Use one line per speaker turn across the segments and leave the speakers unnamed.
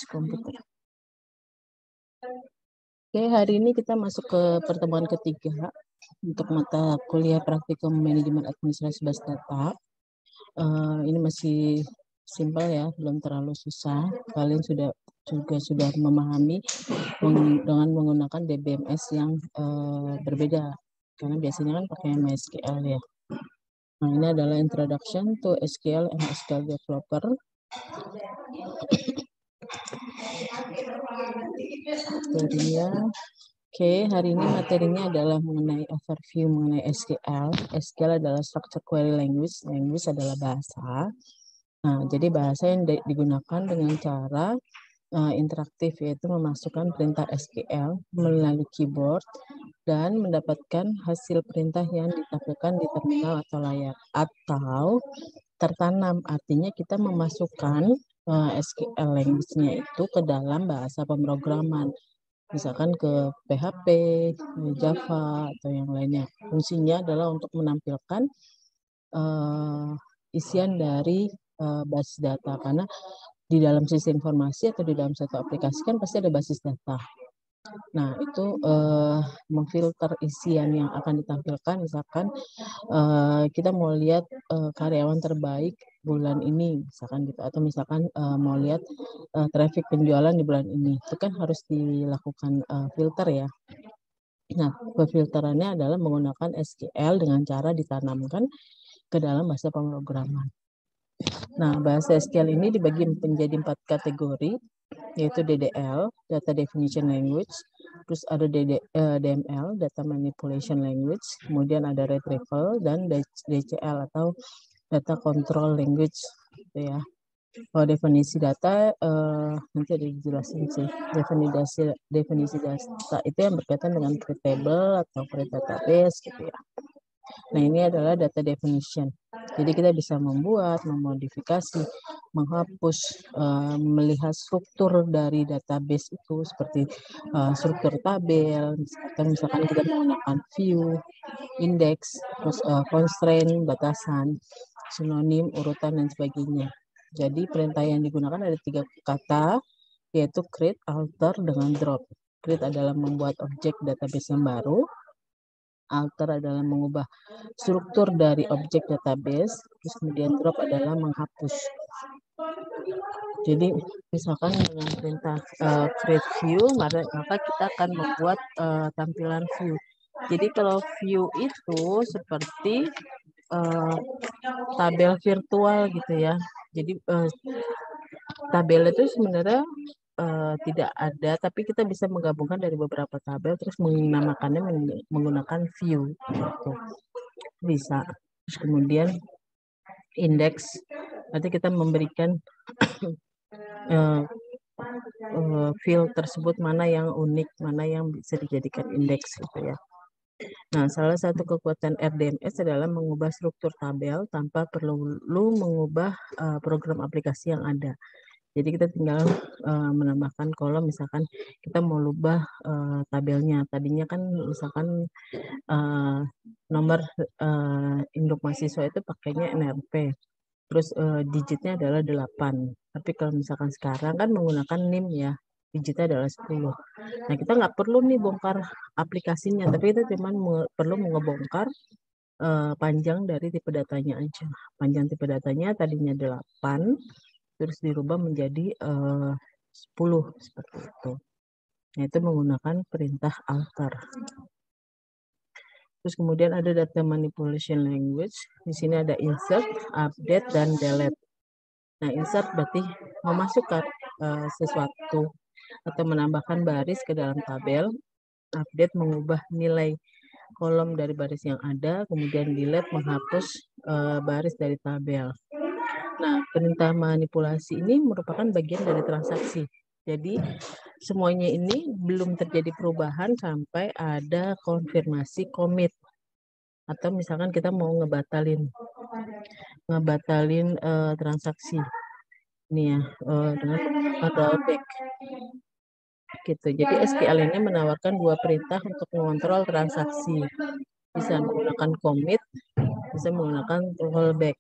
komputer. Oke, hari ini kita masuk ke pertemuan ketiga untuk mata kuliah praktikum manajemen administrasi base data. Ini masih simpel ya, belum terlalu susah. Kalian sudah memahami dengan menggunakan DBMS yang berbeda, karena biasanya kan pakai MySQL ya. Nah, ini adalah introduction to SQL and SQL Developer. Materinya, oke, hari ini materinya adalah mengenai overview mengenai SQL. SQL adalah structured query language. Language adalah bahasa. Nah, jadi bahasa yang digunakan dengan cara interaktif, yaitu memasukkan perintah SQL melalui keyboard dan mendapatkan hasil perintah yang ditampilkan di terminal atau layar, atau tertanam, artinya kita memasukkan SQL language-nya itu ke dalam bahasa pemrograman, misalkan ke PHP, Java, atau yang lainnya. Fungsinya adalah untuk menampilkan isian dari basis data, karena di dalam sistem informasi atau di dalam satu aplikasi kan pasti ada basis data. Nah, itu memfilter isian yang akan ditampilkan. Misalkan kita mau lihat karyawan terbaik bulan ini, misalkan gitu, atau misalkan mau lihat traffic penjualan di bulan ini, itu kan harus dilakukan filter ya. Nah, pemfilterannya adalah menggunakan SQL dengan cara ditanamkan ke dalam bahasa pemrograman. Nah, bahasa SQL ini dibagi menjadi 4 kategori, yaitu DDL, Data Definition Language, terus ada DML, Data Manipulation Language, kemudian ada Retrieval, dan DCL atau Data Control Language, gitu ya. Kalau definisi data, nanti ada dijelasin sih. Definisi data itu yang berkaitan dengan create table atau create database, gitu ya. Nah, ini adalah data definition. Jadi kita bisa membuat, memodifikasi, menghapus, melihat struktur dari database itu seperti struktur tabel, misalkan kita menggunakan view, index, terus constraint, batasan, sinonim, urutan, dan sebagainya. Jadi perintah yang digunakan ada 3 kata, yaitu create, alter, dengan drop. Create adalah membuat objek database yang baru. Alter adalah mengubah struktur dari objek database, terus kemudian drop adalah menghapus. Jadi misalkan dengan perintah create view, maka kita akan membuat tampilan view. Jadi kalau view itu seperti tabel virtual gitu ya. Jadi tabel itu sebenarnya tidak ada, tapi kita bisa menggabungkan dari beberapa tabel terus menamakannya menggunakan view gitu. Bisa. Terus kemudian indeks, nanti kita memberikan field tersebut mana yang unik, mana yang bisa dijadikan indeks gitu ya. Nah, salah satu kekuatan RDMS adalah mengubah struktur tabel tanpa perlu mengubah program aplikasi yang ada. Jadi kita tinggal menambahkan kolom, misalkan kita mau ubah tabelnya. Tadinya kan misalkan nomor induk mahasiswa itu pakainya NRP. Terus digitnya adalah 8. Tapi kalau misalkan sekarang kan menggunakan NIM ya, digitnya adalah 10. Nah, kita nggak perlu nih bongkar aplikasinya, tapi kita cuma perlu ngebongkar panjang dari tipe datanya aja. Panjang tipe datanya tadinya 8, terus dirubah menjadi 10 seperti itu. Nah, itu menggunakan perintah alter. Terus kemudian ada data manipulation language. Di sini ada insert, update, dan delete. Nah, insert berarti memasukkan sesuatu atau menambahkan baris ke dalam tabel. Update mengubah nilai kolom dari baris yang ada. Kemudian delete menghapus baris dari tabel. Nah, perintah manipulasi ini merupakan bagian dari transaksi. Jadi, semuanya ini belum terjadi perubahan sampai ada konfirmasi commit. Atau misalkan kita mau ngebatalin transaksi. Ini ya, dengan rollback. Gitu. Jadi, SQL ini menawarkan 2 perintah untuk mengontrol transaksi. Bisa menggunakan commit, bisa menggunakan rollback.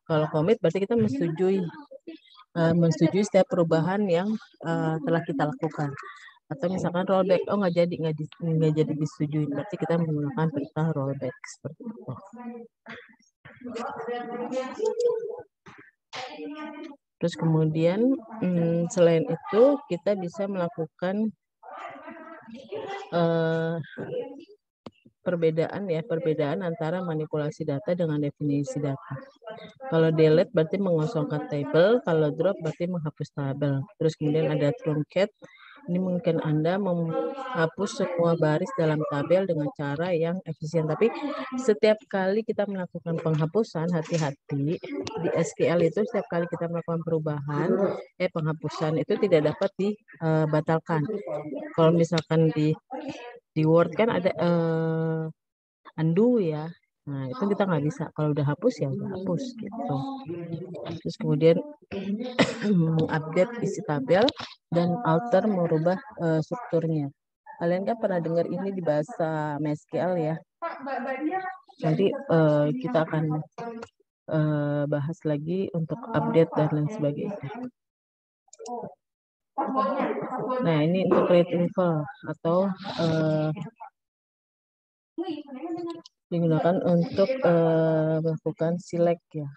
Kalau commit berarti kita menyetujui menyetujui setiap perubahan yang telah kita lakukan. Atau misalkan rollback, oh nggak jadi disetujui, berarti kita menggunakan perintah rollback seperti itu. Terus kemudian selain itu kita bisa melakukan perbedaan antara manipulasi data dengan definisi data. Kalau delete berarti mengosongkan tabel, kalau drop berarti menghapus tabel. Terus kemudian ada truncate, ini mungkin Anda menghapus semua baris dalam tabel dengan cara yang efisien. Tapi setiap kali kita melakukan penghapusan, hati-hati di SQL itu setiap kali kita melakukan perubahan, penghapusan itu tidak dapat dibatalkan. Kalau misalkan di Word kan ada undo ya. Nah, itu kita nggak bisa. Kalau udah hapus ya udah hapus gitu. Terus kemudian mengupdate isi tabel dan alter merubah strukturnya. Kalian kan pernah dengar ini di bahasa MySQL ya. Nanti kita akan bahas lagi untuk update dan lain sebagainya. Nah, ini untuk retrieval atau digunakan untuk melakukan select ya.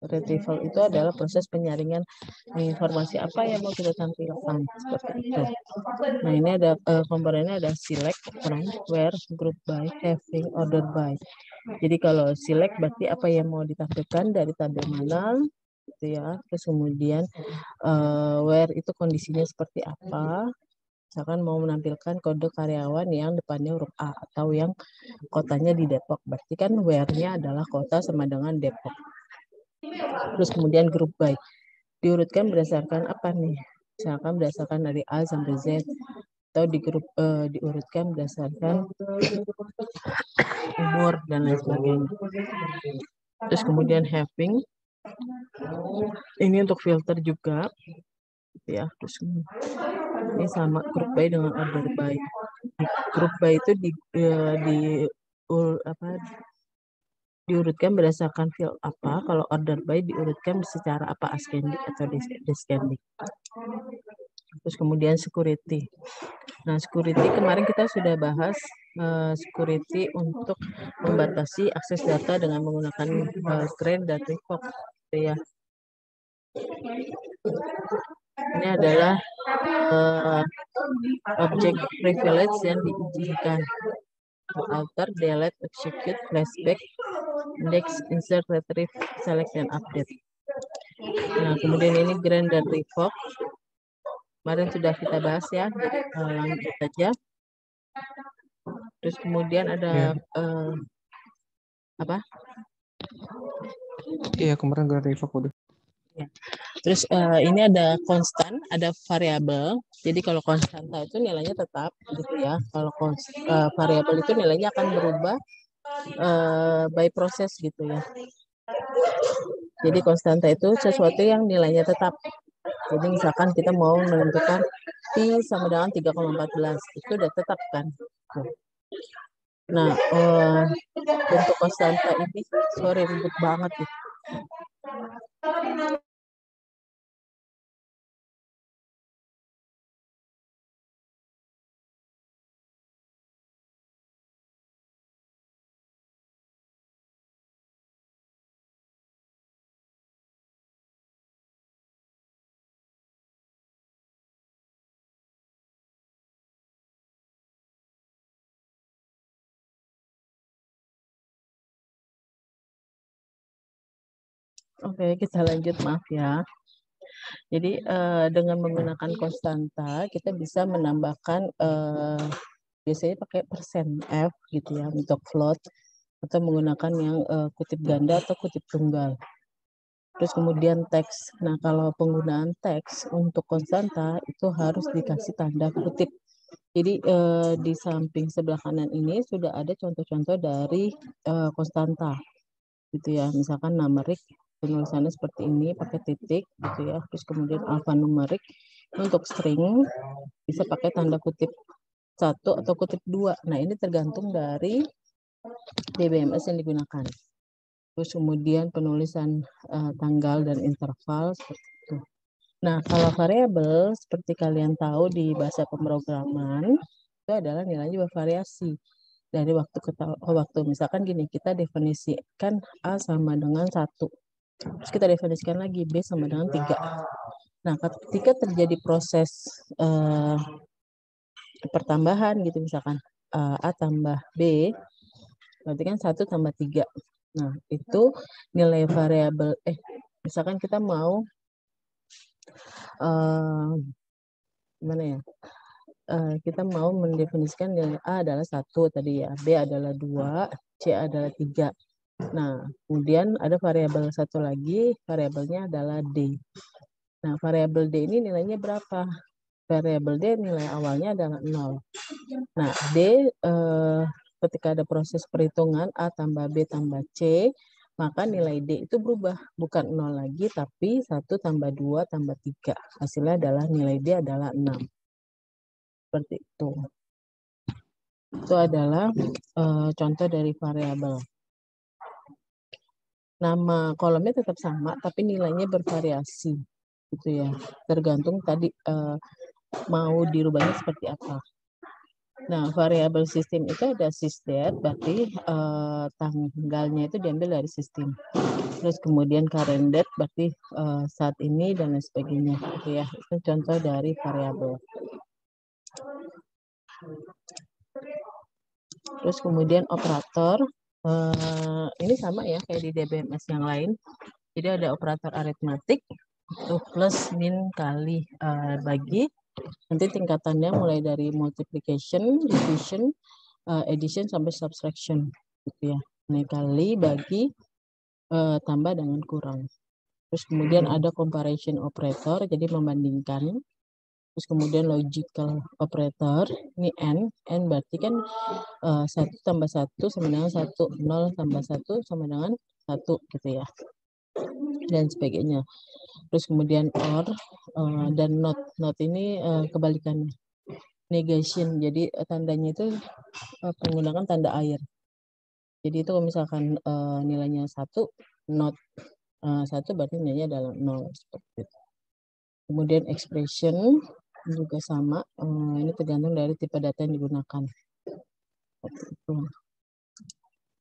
Retrieval itu adalah proses penyaringan informasi apa yang mau kita tampilkan seperti itu. Nah, ini ada komponennya ada select, from, where, group by, having, order by. Jadi kalau select berarti apa yang mau ditampilkan dari tabel mana gitu ya. Terus kemudian where itu kondisinya seperti apa. Misalkan mau menampilkan kode karyawan yang depannya huruf A atau yang kotanya di Depok. Berarti kan where-nya adalah kota sama dengan Depok. Terus kemudian group by. Diurutkan berdasarkan apa nih? Misalkan berdasarkan dari A sampai Z. Atau diurutkan berdasarkan umur dan lain sebagainya. Terus kemudian having. Ini untuk filter juga. Ya, terus ini sama group by dengan order by. Group by itu diurutkan berdasarkan field apa, kalau order by diurutkan secara apa, ascending atau descending. Terus kemudian security. Nah, security kemarin kita sudah bahas security untuk membatasi akses data dengan menggunakan grant dan revoke ya. Ini adalah object privilege yang diizinkan. Alter, delete, execute, flashback, index, insert, retrieve, select, dan update. Nah, kemudian ini grant dan revoke. Kemarin sudah kita bahas ya, lanjut saja. Terus kemudian ada apa?
Iya, kemarin grant revoke udah.
Ya. Terus ini ada konstan, ada variabel. Jadi kalau konstanta itu nilainya tetap gitu ya. Kalau variabel itu nilainya akan berubah by proses gitu ya. Jadi konstanta itu sesuatu yang nilainya tetap. Jadi misalkan kita mau menentukan pi sama dengan 3,14 itu udah tetap kan. Nah, bentuk konstanta ini sorry ribut banget gitu. Oke, kita lanjut, maaf ya. Jadi dengan menggunakan konstanta kita bisa menambahkan biasanya pakai persen F gitu ya untuk float atau menggunakan yang kutip ganda atau kutip tunggal. Terus kemudian teks. Nah, kalau penggunaan teks untuk konstanta itu harus dikasih tanda kutip. Jadi di samping sebelah kanan ini sudah ada contoh-contoh dari konstanta gitu ya. Misalkan numerik penulisannya seperti ini pakai titik gitu ya. Terus kemudian alfanumerik untuk string bisa pakai tanda kutip 1 atau kutip 2. Nah, ini tergantung dari DBMS yang digunakan. Terus kemudian penulisan tanggal dan interval seperti itu. Nah, kalau variabel seperti kalian tahu di bahasa pemrograman itu adalah nilainya bervariasi dari waktu ke waktu. Misalkan gini, kita definisikan A sama dengan 1. Terus kita definisikan lagi B sama dengan 3. Nah, ketika terjadi proses pertambahan gitu misalkan A tambah B, berarti kan 1 tambah 3. Nah, itu nilai variabel, misalkan kita mau gimana ya? Kita mau mendefinisikan nilai A adalah 1 tadi ya, B adalah 2, C adalah 3. Nah, kemudian ada variabel satu lagi, variabelnya adalah D. Nah, variabel D ini nilainya berapa? Variabel D nilai awalnya adalah 0. Nah, D ketika ada proses perhitungan A tambah B tambah C, maka nilai D itu berubah. Bukan 0 lagi, tapi 1 tambah 2 tambah 3. Hasilnya adalah nilai D adalah 6. Seperti itu. Itu adalah contoh dari variabel. Nama kolomnya tetap sama, tapi nilainya bervariasi. Gitu ya. Tergantung tadi mau dirubahnya seperti apa. Nah, variabel sistem itu ada sysdate, berarti tanggalnya itu diambil dari sistem. Terus kemudian current date, berarti saat ini dan lain sebagainya. Gitu ya. Itu contoh dari variabel. Terus kemudian operator, ini sama ya kayak di DBMS yang lain. Jadi ada operator aritmatik, itu plus, min, kali, bagi. Nanti tingkatannya mulai dari multiplication, division, addition sampai subtraction, gitu ya. Ini kali, bagi, tambah dengan kurang. Terus kemudian ada comparison operator, jadi membandingkan. Terus kemudian logical operator, ini n berarti kan 1 tambah 1 sama dengan 1, 0 tambah 1 sama dengan 1, gitu ya. Dan sebagainya. Terus kemudian or dan not. Not ini kebalikannya. Negation, jadi tandanya itu menggunakan tanda air. Jadi itu kalau misalkan nilainya 1, not 1 berarti nilainya adalah 0. Seperti itu. Kemudian expression juga sama, ini tergantung dari tipe data yang digunakan.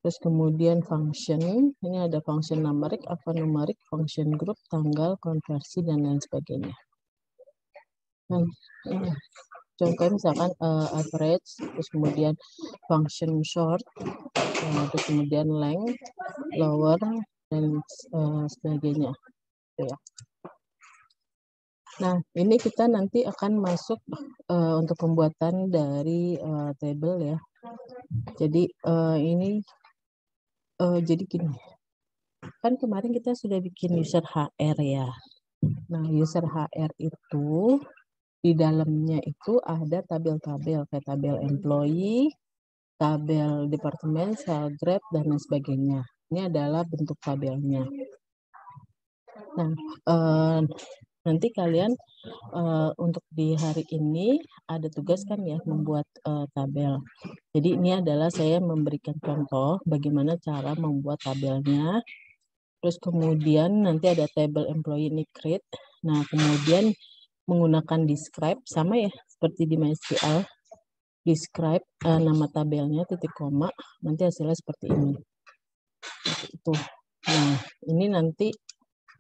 Terus kemudian function, ini ada function numerik, alphanumerik, function group, tanggal, konversi, dan lain sebagainya. Nah, contohnya misalkan average, terus kemudian function short, terus kemudian length, lower, dan sebagainya. Ya. Nah, ini kita nanti akan masuk untuk pembuatan dari table ya. Jadi ini jadi gini, kan kemarin kita sudah bikin user HR ya. Nah, user HR itu di dalamnya itu ada tabel-tabel kayak tabel employee, tabel departemen, cell grade, dan lain sebagainya. Ini adalah bentuk tabelnya. Nah, nanti kalian untuk di hari ini ada tugas kan ya membuat tabel. Jadi ini adalah saya memberikan contoh bagaimana cara membuat tabelnya. Terus kemudian nanti ada table employee ini create. Nah, kemudian menggunakan describe sama ya seperti di MySQL. Describe nama tabelnya titik koma, nanti hasilnya seperti ini. Itu. Nah, ini nanti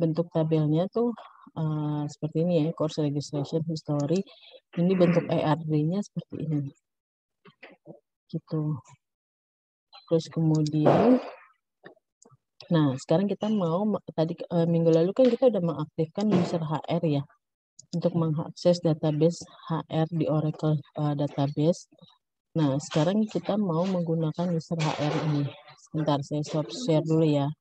bentuk tabelnya tuh seperti ini ya, course registration history. Ini bentuk ERD-nya seperti ini. Gitu. Terus kemudian nah, sekarang kita mau tadi minggu lalu kan kita udah mengaktifkan user HR ya untuk mengakses database HR di Oracle database. Nah, sekarang kita mau menggunakan user HR ini. Sebentar, saya stop share dulu ya.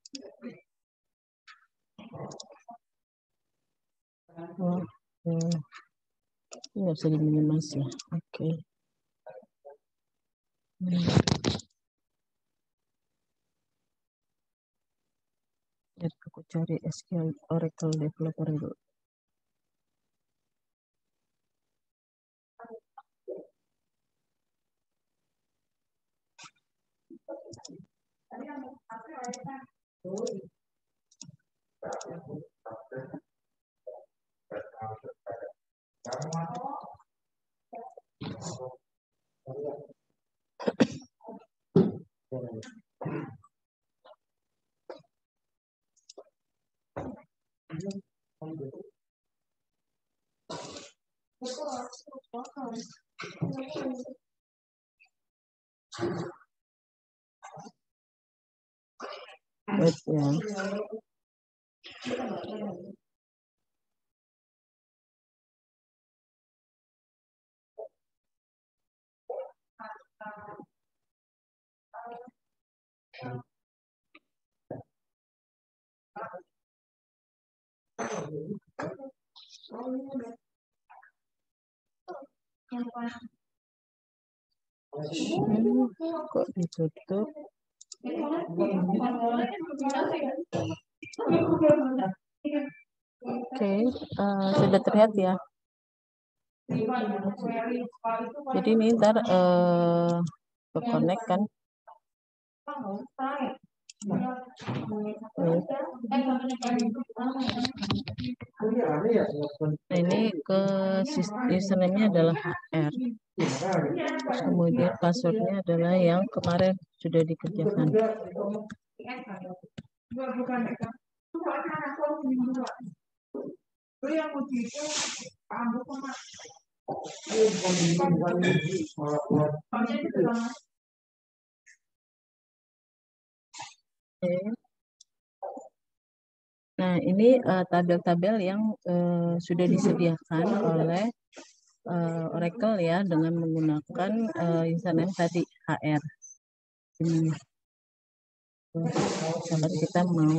Ini nggak bisa diminimas ya. Oke. Biar aku cari SQL Oracle Developer dulu. Wait ya. Kok ditutup? Oke, sudah terlihat ya. Jadi ini ntar ke connect kan. Nah, ini ke username-nya adalah HR. Terus kemudian passwordnya adalah yang kemarin sudah dikerjakan. Oke. Nah, ini tabel-tabel yang sudah disediakan oleh Oracle ya, dengan menggunakan username tadi HR. Ini. Sahabat kita mau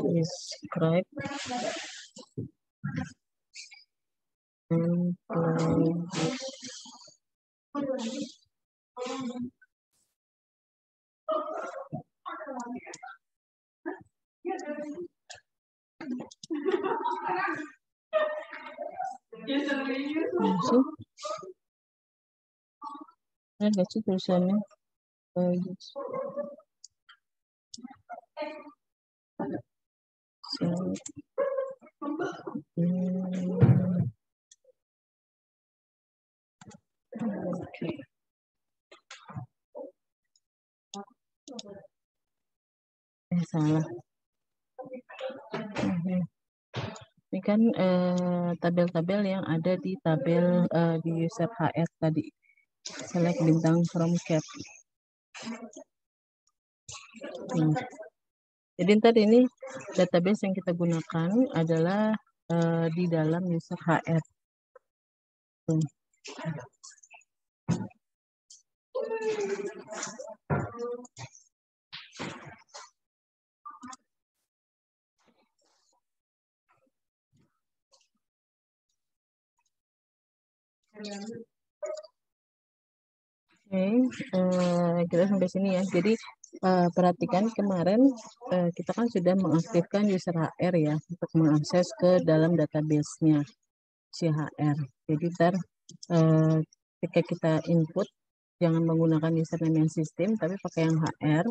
describe ada sih tulisannya. Salah. Ini kan tabel-tabel yang ada di tabel di user HR tadi. Select bintang from cap. Jadi tadi ini database yang kita gunakan adalah di dalam user HR. Oke, kita sampai sini ya. Jadi perhatikan kemarin kita kan sudah mengaktifkan user HR ya untuk mengakses ke dalam database-nya si HR. Jadi ketika kita input jangan menggunakan username yang sistem tapi pakai yang HR.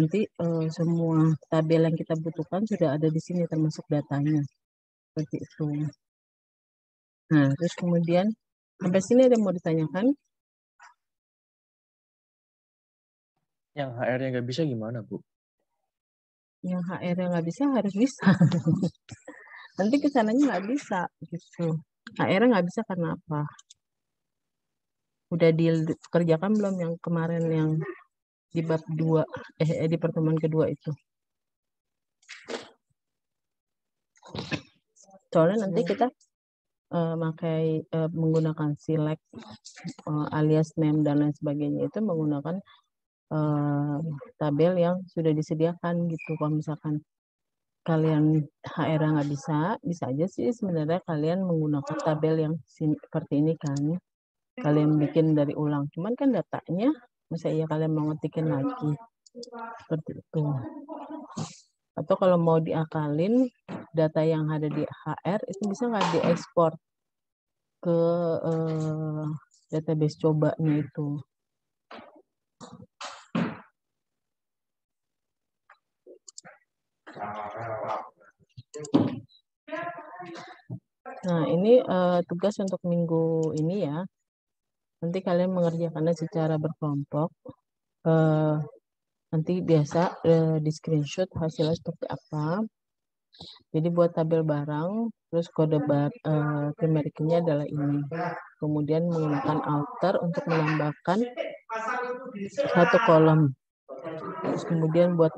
Nanti semua tabel yang kita butuhkan sudah ada di sini termasuk datanya. Seperti itu. Nah, terus kemudian sampai sini ada yang mau ditanyakan?
Yang HR-nya nggak bisa gimana, Bu?
Yang HR yang nggak bisa harus bisa. Nanti kesananya nggak bisa gitu. HR nggak bisa karena apa? Udah dikerjakan belum yang kemarin yang di bab 2 di pertemuan kedua itu? Soalnya nanti kita menggunakan select alias name dan lain sebagainya itu menggunakan tabel yang sudah disediakan gitu. Kalau misalkan kalian HR nggak bisa aja sih sebenarnya kalian menggunakan tabel yang seperti ini kan. Kalian bikin dari ulang. Cuman kan datanya misalnya kalian mau ngetikin lagi. Seperti itu. Atau kalau mau diakalin data yang ada di HR itu bisa nggak diekspor ke database cobanya itu. Nah, ini tugas untuk minggu ini ya. Nanti kalian mengerjakannya secara berkelompok. Nanti biasa di screenshot hasilnya seperti apa. Jadi buat tabel barang, terus kode primary key-nya adalah ini. Kemudian menggunakan alter untuk menambahkan satu kolom. Terus kemudian buat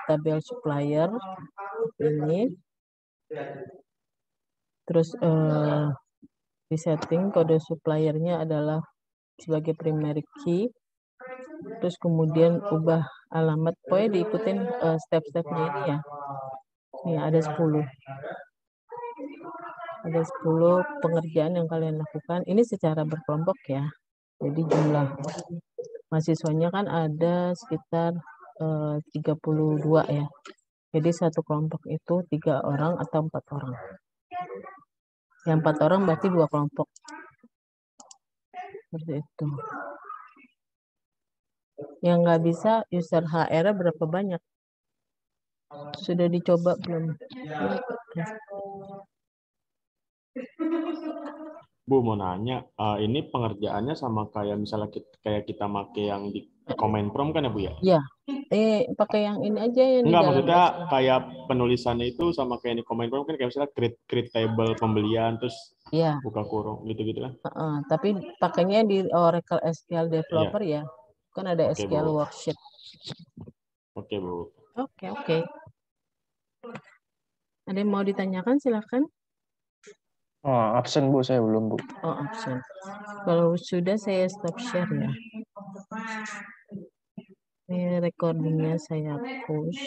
tabel supplier ini. Terus di setting kode suppliernya adalah sebagai primary key. Terus kemudian ubah alamat, pokoknya diikutin step-stepnya ini ya. Nih ada 10. Ada 10 pengerjaan yang kalian lakukan. Ini secara berkelompok ya. Jadi jumlah mahasiswanya kan ada sekitar 32 ya. Jadi satu kelompok itu 3 orang atau 4 orang. Yang 4 orang berarti 2 kelompok. Seperti itu. Yang nggak bisa user HR berapa banyak? Sudah dicoba belum?
Bu mau nanya, ini pengerjaannya sama kayak misalnya kita make yang di Command Prompt kan ya Bu ya?
Iya. Pakai yang ini aja yang di
Enggak,
dalam
maksudnya
Excel.
kayak penulisannya itu sama kayak di Command Prompt kan kayak misalnya create table pembelian terus
Iya.
buka kurung gitu-gitu lah.
Tapi pakainya di Oracle SQL Developer ya. Kan ada
Oke,
SQL
Bu.
Worksheet.
Oke, Bu.
Oke. Ada yang mau ditanyakan silakan.
Oh, absen Bu, saya belum Bu.
Oh, absen. Kalau sudah saya stop share ya. Ini recordingnya saya push.